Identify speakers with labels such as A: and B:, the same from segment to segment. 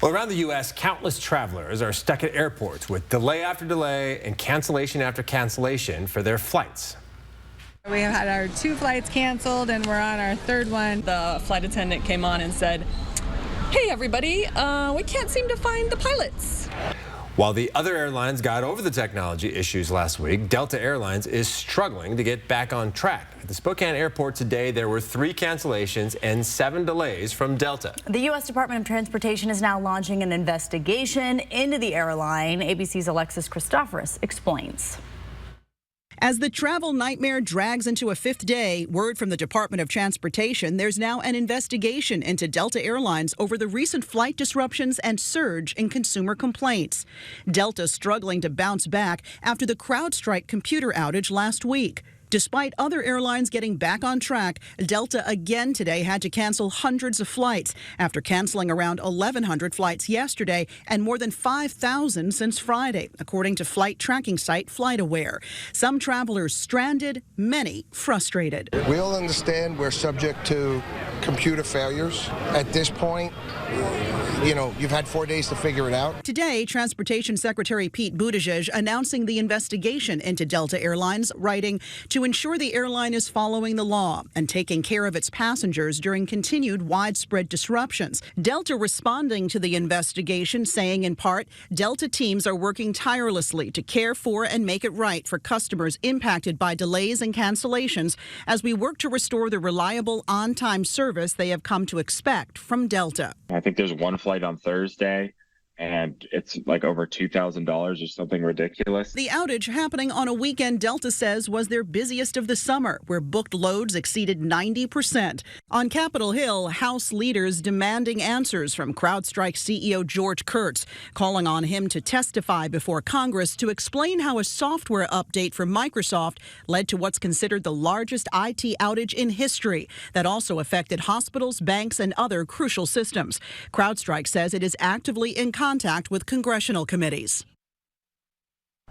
A: Well, around the U.S., countless travelers are stuck at airports with delay after delay and cancellation after cancellation for their flights.
B: We have had our 2 flights canceled and we're on our 3rd one.
C: The flight attendant came on and said, "Hey everybody, we can't seem to find the pilots."
A: While the other airlines got over the technology issues last week, Delta Airlines is struggling to get back on track. At the Spokane airport today, there were 3 cancellations and 7 delays from Delta.
D: The U.S. Department of Transportation is now launching an investigation into the airline. ABC's Alexis Christoforous explains.
E: As the travel nightmare drags into a 5th day, word from the Department of Transportation, there's now an investigation into Delta Airlines over the recent flight disruptions and surge in consumer complaints. Delta struggling to bounce back after the CrowdStrike computer outage last week. Despite other airlines getting back on track, Delta again today had to cancel hundreds of flights after canceling around 1,100 flights yesterday and more than 5,000 since Friday, according to flight tracking site FlightAware. Some travelers stranded, many frustrated.
F: We all understand we're subject to computer failures. At this point, you've had 4 days to figure it out.
E: Today, Transportation Secretary Pete Buttigieg announcing the investigation into Delta Airlines, writing, to ensure the airline is following the law and taking care of its passengers during continued widespread disruptions. Delta responding to the investigation, saying in part, Delta teams are working tirelessly to care for and make it right for customers impacted by delays and cancellations as we work to restore the reliable on-time service they have come to expect from Delta.
G: I think there's one flight on Thursday, and it's like over $2,000 or something ridiculous.
E: The outage happening on a weekend Delta says was their busiest of the summer, where booked loads exceeded 90%. On Capitol Hill, House leaders demanding answers from CrowdStrike CEO George Kurtz, calling on him to testify before Congress to explain how a software update from Microsoft led to what's considered the largest IT outage in history that also affected hospitals, banks, and other crucial systems. CrowdStrike says it is actively in contact with congressional committees.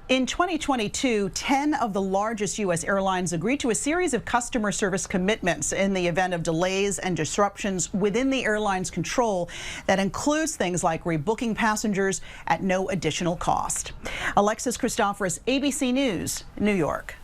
E: In 2022, 10 of the largest U.S. airlines agreed to a series of customer service commitments in the event of delays and disruptions within the airline's control. That includes things like rebooking passengers at no additional cost. Alexis Christoforous, ABC News, New York.